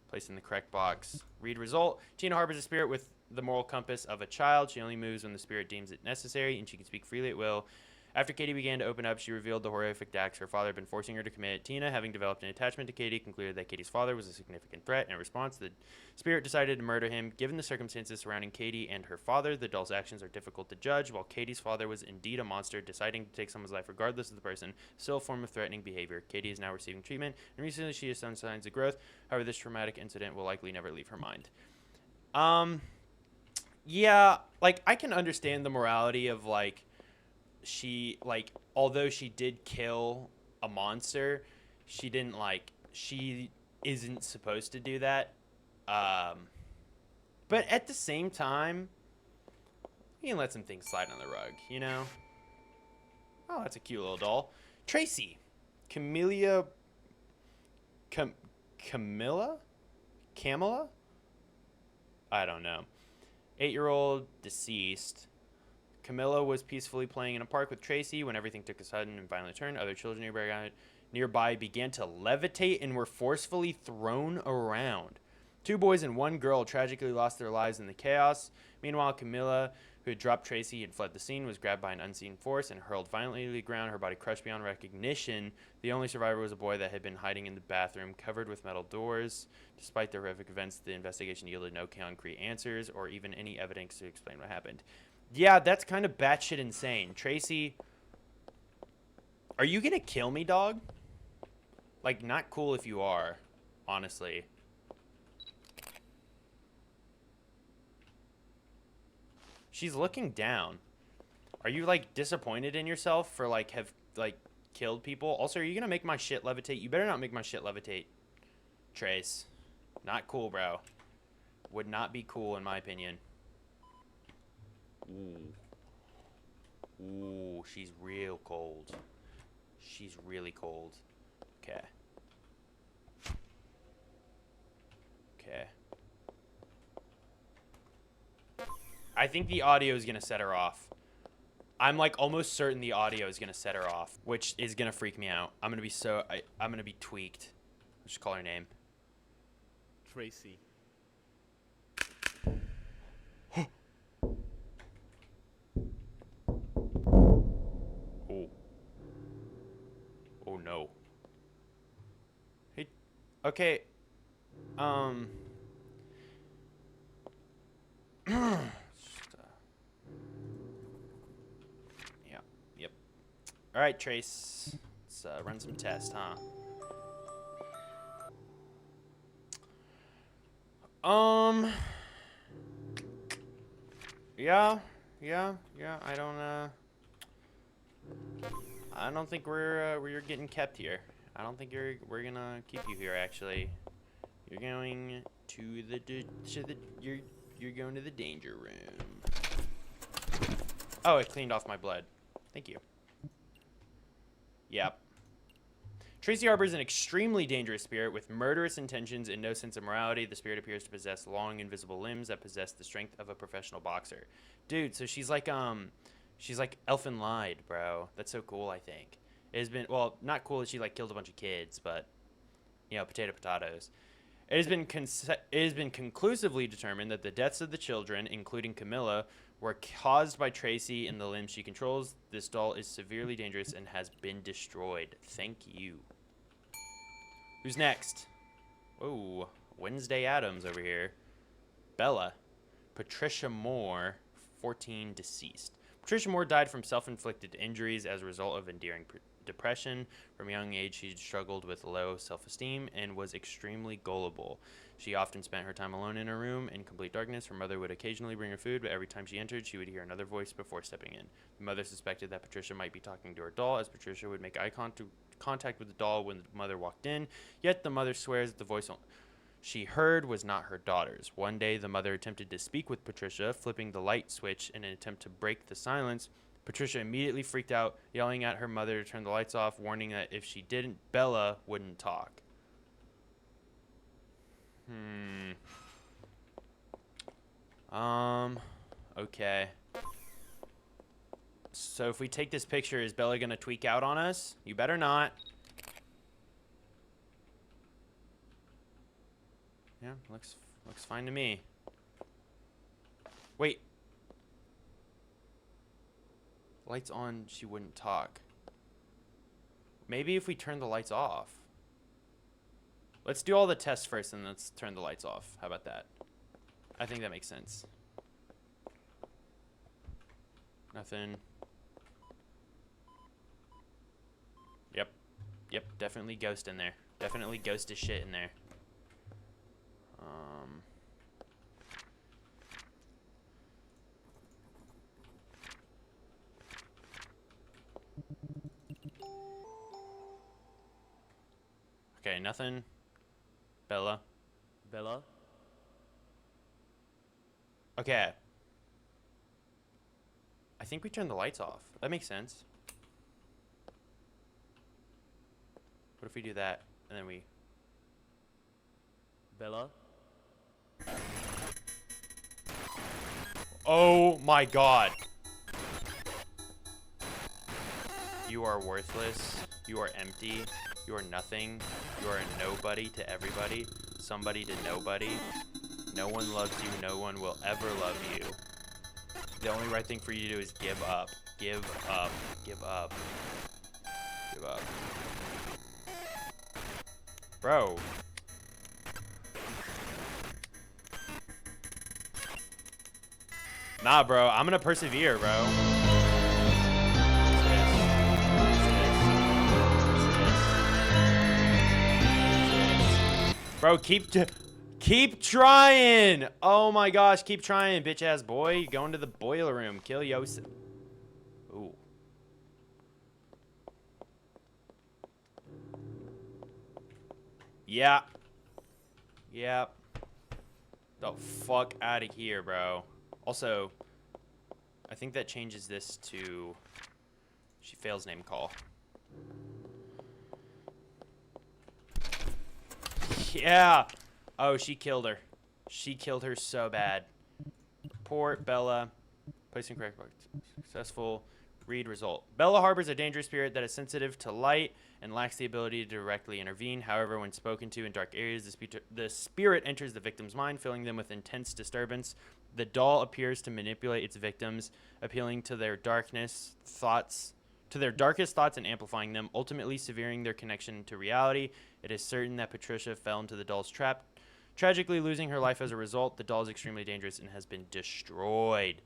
Placed in the correct box. Read result. Tina harbors a spirit with the moral compass of a child. She only moves when the spirit deems it necessary, and she can speak freely at will. After Katie began to open up, she revealed the horrific acts her father had been forcing her to commit. Tina, having developed an attachment to Katie, concluded that Katie's father was a significant threat. In response, the spirit decided to murder him. Given the circumstances surrounding Katie and her father, the doll's actions are difficult to judge. While Katie's father was indeed a monster, deciding to take someone's life regardless of the person, still a form of threatening behavior. Katie is now receiving treatment, and recently she has shown signs of growth. However, this traumatic incident will likely never leave her mind. Yeah, like, I can understand the morality of, like, she, like, although she did kill a monster, she didn't, like, she isn't supposed to do that. But at the same time, you can let some things slide on the rug, you know? Oh, that's a cute little doll. Tracy. Camilla? I don't know. 8-year-old deceased. Camilla was peacefully playing in a park with Tracy when everything took a sudden and violent turn. Other children nearby began to levitate and were forcefully thrown around. 2 boys and 1 girl tragically lost their lives in the chaos. Meanwhile, Camilla, who had dropped Tracy and fled the scene, was grabbed by an unseen force and hurled violently to the ground, her body crushed beyond recognition. The only survivor was a boy that had been hiding in the bathroom, covered with metal doors. Despite the horrific events, the investigation yielded no concrete answers or even any evidence to explain what happened. Yeah, that's kind of batshit insane. Tracy, are you gonna kill me, dog? Like, not cool if you are, honestly. She's looking down. Are you, like, disappointed in yourself for, like, have, like, killed people? Also, are you gonna make my shit levitate? You better not make my shit levitate, Trace. Not cool, bro. Would not be cool, in my opinion. Ooh. Ooh, she's real cold. She's really cold. Okay. Okay. I think the audio is going to set her off. I'm like almost certain the audio is going to set her off, which is going to freak me out. I'm going to be I'm going to be tweaked. Let's just call her name. Tracy. Oh. Oh no. Hey. Okay. Yeah. Yep. All right, Trace. Let's run some tests, huh? Yeah. I don't think we're getting kept here. I don't think we're gonna keep you here. Actually, you're going to you're going to the danger room. Oh, it cleaned off my blood. Thank you. Yep. Tracy harbors an extremely dangerous spirit with murderous intentions and no sense of morality. The spirit appears to possess long, invisible limbs that possess the strength of a professional boxer. Dude, so she's like Elfen Lied, bro. That's so cool, I think. It has been, well, not cool that she, like, killed a bunch of kids, but, you know, potatoes. It has been conclusively determined that the deaths of the children, including Camilla, were caused by Tracy and the limbs she controls. This doll is severely dangerous and has been destroyed. Thank you. Who's next? Oh, Wednesday Addams over here. Bella. Patricia Moore, 14, deceased. Patricia Moore died from self-inflicted injuries as a result of enduring depression. From a young age, she struggled with low self-esteem and was extremely gullible. She often spent her time alone in her room in complete darkness. Her mother would occasionally bring her food, but every time she entered, she would hear another voice before stepping in. The mother suspected that Patricia might be talking to her doll, as Patricia would make eye contact with the doll when the mother walked in. Yet the mother swears that the voice she heard was not her daughter's. One day, the mother attempted to speak with Patricia, flipping the light switch in an attempt to break the silence. Patricia immediately freaked out, yelling at her mother to turn the lights off, warning that if she didn't, Bella wouldn't talk. Okay. So if we take this picture, is Bella gonna tweak out on us? You better not. Yeah, looks fine to me. Wait. Lights on, she wouldn't talk. Maybe if we turn the lights off. Let's do all the tests first and let's turn the lights off. How about that? I think that makes sense. Nothing. Yep, definitely ghost in there. Definitely ghost as shit in there. Okay, nothing. Bella. Bella? Okay. I think we turned the lights off. That makes sense. What if we do that and then we... Bella? Oh my god. You are worthless. You are empty. You are nothing. You are a nobody to everybody. Somebody to nobody. No one loves you. No one will ever love you. The only right thing for you to do is give up. Give up. Give up. Give up. Bro. Nah, bro. I'm gonna persevere, bro. Bro, keep trying. Oh my gosh, keep trying, bitch ass boy. Go into the boiler room. Kill Yosef. Ooh. Yeah. Yep. The fuck out of here, bro. Also, I think that changes this to... She fails name call. Yeah. Oh, she killed her. She killed her so bad. Report Bella. Placing correct box. Successful. Read result. Bella harbors a dangerous spirit that is sensitive to light and lacks the ability to directly intervene. However, when spoken to in dark areas, the spirit enters the victim's mind, filling them with intense disturbance. The doll appears to manipulate its victims, appealing to their darkest thoughts and amplifying them, ultimately severing their connection to reality. It is certain that Patricia fell into the doll's trap, tragically losing her life as a result. The doll is extremely dangerous and has been destroyed.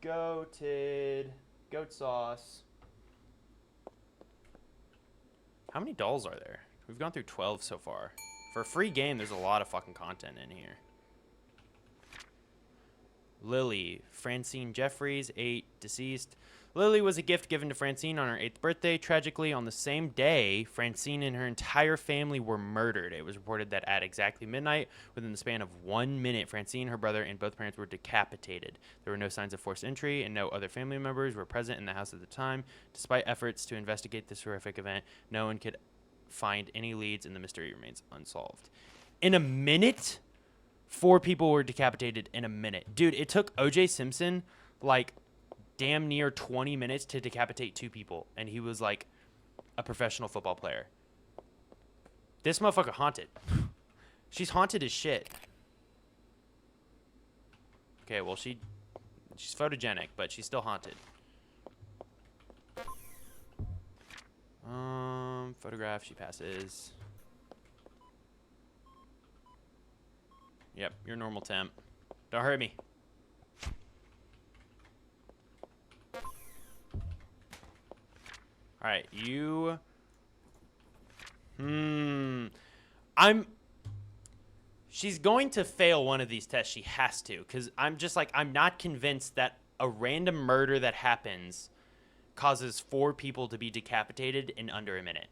Goated. Goat sauce. How many dolls are there? We've gone through 12 so far. For a free game, there's a lot of fucking content in here. Lily. Francine Jeffries, 8, deceased. Lily was a gift given to Francine on her 8th birthday. Tragically, on the same day, Francine and her entire family were murdered. It was reported that at exactly midnight, within the span of 1 minute, Francine, her brother, and both parents were decapitated. There were no signs of forced entry, and no other family members were present in the house at the time. Despite efforts to investigate this horrific event, no one could find any leads, and the mystery remains unsolved. In a minute? 4 people were decapitated in a minute. Dude, it took O.J. Simpson, like... damn near 20 minutes to decapitate 2 people, and he was like a professional football player. This motherfucker haunted. She's haunted as shit. Okay, well she's photogenic, but she's still haunted. Photograph, she passes. Yep, you're normal temp. Don't hurt me. All right, you... She's going to fail one of these tests. She has to, because I'm just like, I'm not convinced that a random murder that happens causes 4 people to be decapitated in under a minute.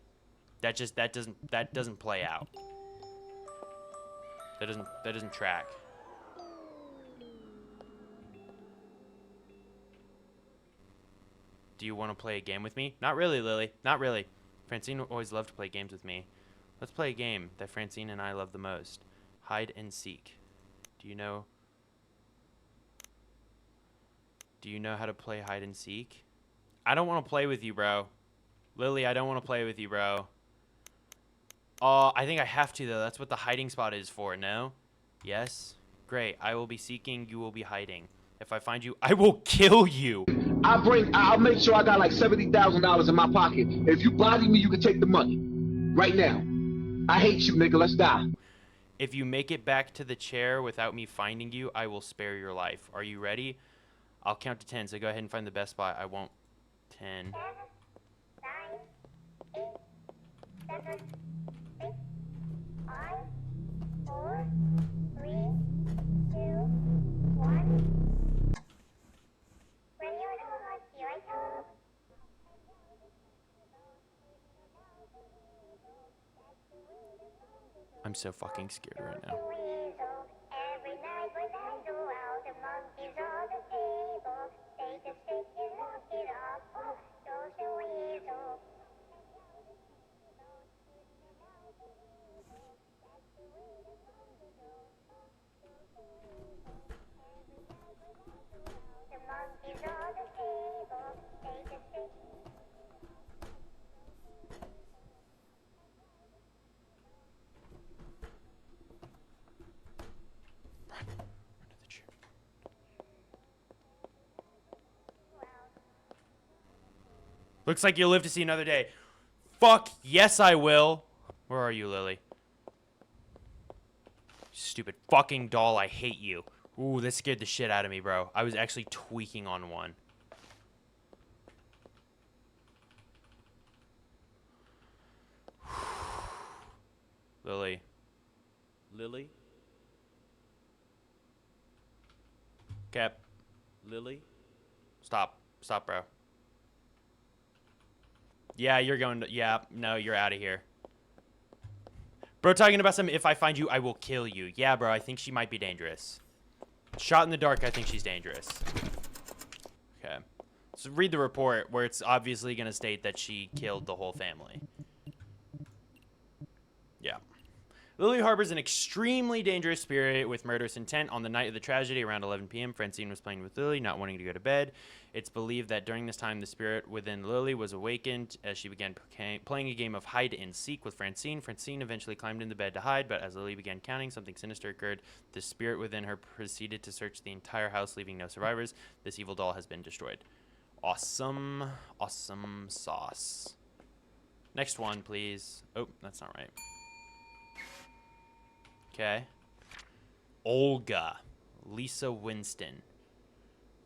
That doesn't play out. That doesn't track. Do you want to play a game with me? Not really, Lily. Not really. Francine always loved to play games with me. Let's play a game that Francine and I love the most. Hide and seek. Do you know how to play hide and seek? I don't want to play with you, bro. Lily, I don't want to play with you, bro. Oh, I think I have to, though. That's what the hiding spot is for, no? Yes? Great. I will be seeking. You will be hiding. If I find you, I will kill you. I'll make sure I got like $70,000 in my pocket. If you body me, you can take the money. Right now. I hate you, nigga. Let's die. If you make it back to the chair without me finding you, I will spare your life. Are you ready? I'll count to 10, so go ahead and find the best spot. I won't. 10. 7, 9, 8, 7, 6, 5, 4, 3, 2, 1. When you're done, here I come. I'm so fucking scared right now. Every night when I go out, the monkeys on the table. Take a stick and knock it off. Goes the weasel. The monkeys on the table. Take a stick. Run to the chair. Looks like you'll live to see another day. Fuck yes, I will. Where are you, Lily? Stupid fucking doll, I hate you. Ooh, that scared the shit out of me, bro. I was actually tweaking on one. Lily. Lily? Cap. Lily? Stop. Stop, bro. Yeah, you're going to... Yeah, no, you're out of here. Bro, talking about some, if I find you, I will kill you. Yeah, bro, I think she might be dangerous. Shot in the dark, I think she's dangerous. Okay. So read the report where it's obviously going to state that she killed the whole family. Yeah. Lily harbors an extremely dangerous spirit with murderous intent. On the night of the tragedy, around 11 p.m., Francine was playing with Lily, not wanting to go to bed. It's believed that during this time, the spirit within Lily was awakened as she began playing a game of hide and seek with Francine. Francine eventually climbed into bed to hide, but as Lily began counting, something sinister occurred. The spirit within her proceeded to search the entire house, leaving no survivors. This evil doll has been destroyed. Awesome. Awesome sauce. Next one, please. Oh, that's not right. Okay. Olga. Lisa Winston.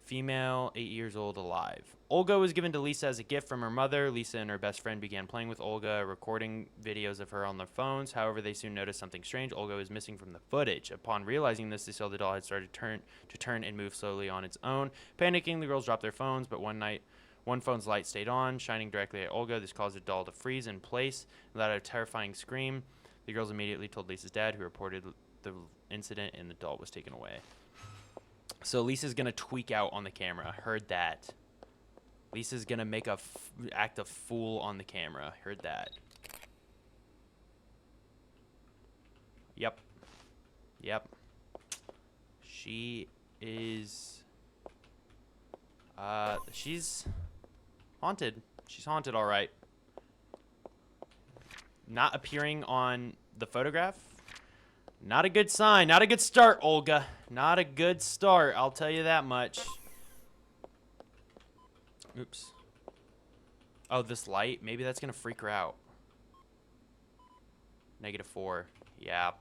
Female, 8 years old, alive. Olga was given to Lisa as a gift from her mother. Lisa and her best friend began playing with Olga, recording videos of her on their phones. However, they soon noticed something strange. Olga was missing from the footage. Upon realizing this, they saw the doll had started to turn and move slowly on its own. Panicking, the girls dropped their phones, but one night, one phone's light stayed on, shining directly at Olga. This caused the doll to freeze in place and let out a terrifying scream. The girls immediately told Lisa's dad, who reported the incident, and the doll was taken away. So Lisa's gonna tweak out on the camera. Heard that. Lisa's gonna make act a fool on the camera. Heard that. Yep. Yep. She is... she's haunted. She's haunted, all right. Not appearing on the photograph. Not a good sign. Not a good start, Olga. Not a good start. I'll tell you that much. Oops. Oh, this light. Maybe that's going to freak her out. -4. Yeah.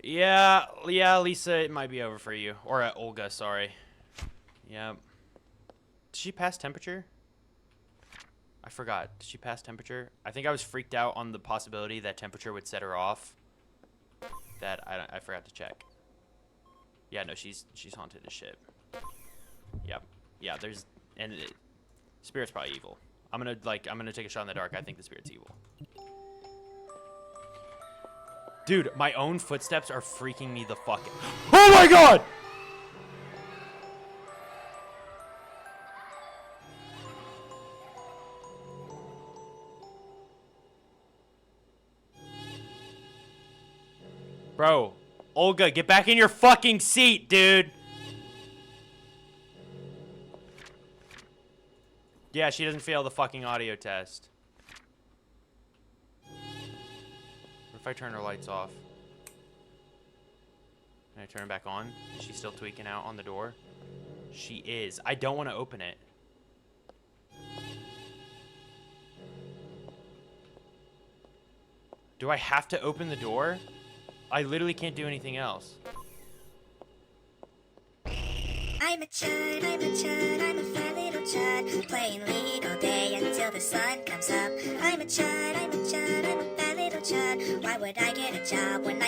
Yeah, Lisa, it might be over for you. Or Olga, sorry. Yeah. Did she pass temperature? I forgot. Did she pass temperature? I think I was freaked out on the possibility that temperature would set her off. That I forgot to check. Yeah, no, she's haunted as shit. Yep. Yeah, there's spirit's probably evil. I'm gonna take a shot in the dark. I think the spirit's evil. Dude, my own footsteps are freaking me the fuck out. Oh my god! Bro, Olga, get back in your fucking seat, dude. Yeah, she doesn't fail the fucking audio test. What if I turn her lights off? Can I turn it back on? Is she still tweaking out on the door? She is. I don't want to open it. Do I have to open the door? I literally can't do anything else. I'm a chud, I'm a chud, I'm a fat little chud, playing League all day until the sun comes up. I'm a chud, I'm a chud, I'm a fat little chud. Why would I get a job when I